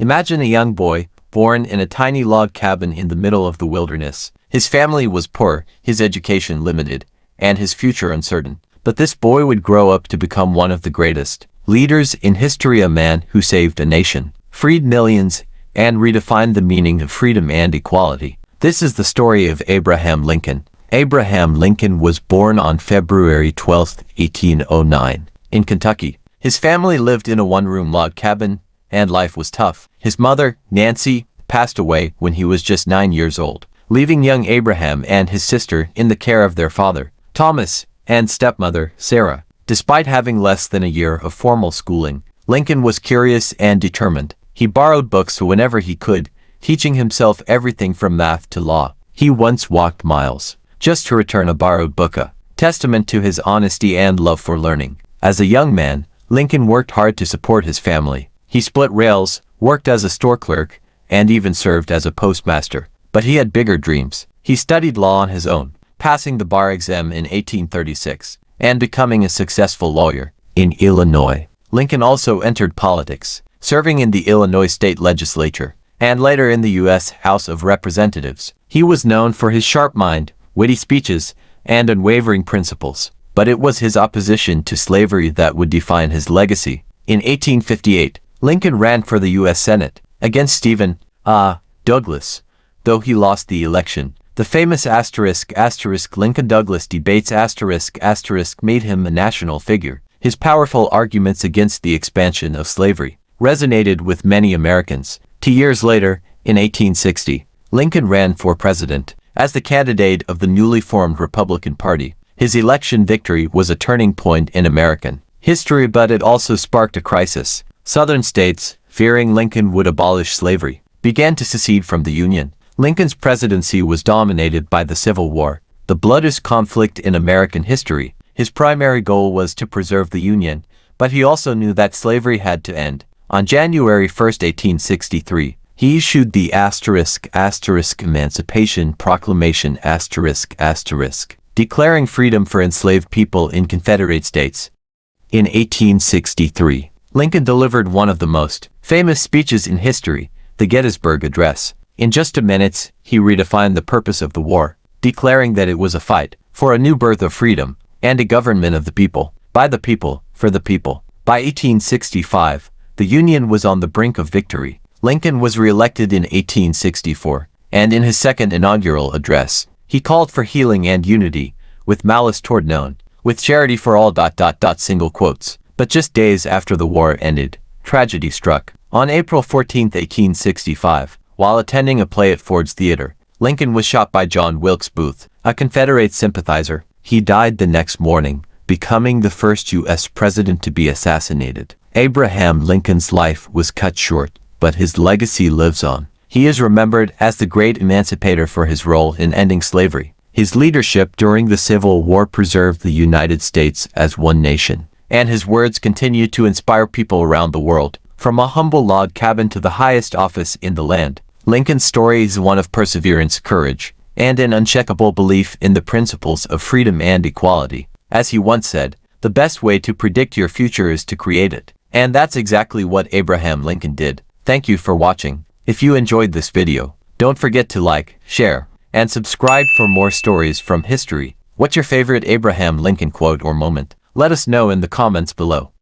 Imagine a young boy, born in a tiny log cabin in the middle of the wilderness. His family was poor, his education limited, and his future uncertain. But this boy would grow up to become one of the greatest leaders in history, a man who saved a nation, freed millions, and redefined the meaning of freedom and equality. This is the story of Abraham Lincoln. Abraham Lincoln was born on February 12, 1809, in Kentucky. His family lived in a one-room log cabin, and life was tough. His mother, Nancy, passed away when he was just 9 years old, leaving young Abraham and his sister in the care of their father, Thomas, and stepmother, Sarah. Despite having less than a year of formal schooling, Lincoln was curious and determined. He borrowed books whenever he could, teaching himself everything from math to law. He once walked miles just to return a borrowed book, a testament to his honesty and love for learning. As a young man, Lincoln worked hard to support his family. He split rails, worked as a store clerk, and even served as a postmaster. But he had bigger dreams. He studied law on his own, passing the bar exam in 1836, and becoming a successful lawyer. In Illinois, Lincoln also entered politics, serving in the Illinois state legislature, and later in the U.S. House of Representatives. He was known for his sharp mind, witty speeches, and unwavering principles. But it was his opposition to slavery that would define his legacy. In 1858, Lincoln ran for the U.S. Senate against Stephen Douglas, though he lost the election. The famous Lincoln-Douglas debates made him a national figure. His powerful arguments against the expansion of slavery resonated with many Americans. 2 years later, in 1860, Lincoln ran for president as the candidate of the newly formed Republican Party. His election victory was a turning point in American history, but it also sparked a crisis. Southern states, fearing Lincoln would abolish slavery, began to secede from the Union. Lincoln's presidency was dominated by the Civil War, the bloodiest conflict in American history. His primary goal was to preserve the Union, but he also knew that slavery had to end. On January 1, 1863, he issued the Emancipation Proclamation declaring freedom for enslaved people in Confederate states. In 1863, Lincoln delivered one of the most famous speeches in history, the Gettysburg Address. In just a minute, he redefined the purpose of the war, declaring that it was a fight for a new birth of freedom and a government of the people, by the people, for the people. By 1865, the Union was on the brink of victory. Lincoln was re-elected in 1864, and in his second inaugural address, he called for healing and unity, with malice toward none, with charity for all. Single quotes. But just days after the war ended, tragedy struck. On April 14, 1865, while attending a play at Ford's Theater, Lincoln was shot by John Wilkes Booth, a Confederate sympathizer. He died the next morning, becoming the first U.S. president to be assassinated. Abraham Lincoln's life was cut short, but his legacy lives on. He is remembered as the great emancipator for his role in ending slavery. His leadership during the Civil War preserved the United States as one nation, and his words continue to inspire people around the world, from a humble log cabin to the highest office in the land. Lincoln's story is one of perseverance, courage, and an unshakable belief in the principles of freedom and equality. As he once said, the best way to predict your future is to create it. And that's exactly what Abraham Lincoln did. Thank you for watching. If you enjoyed this video, don't forget to like, share, and subscribe for more stories from history. What's your favorite Abraham Lincoln quote or moment? Let us know in the comments below.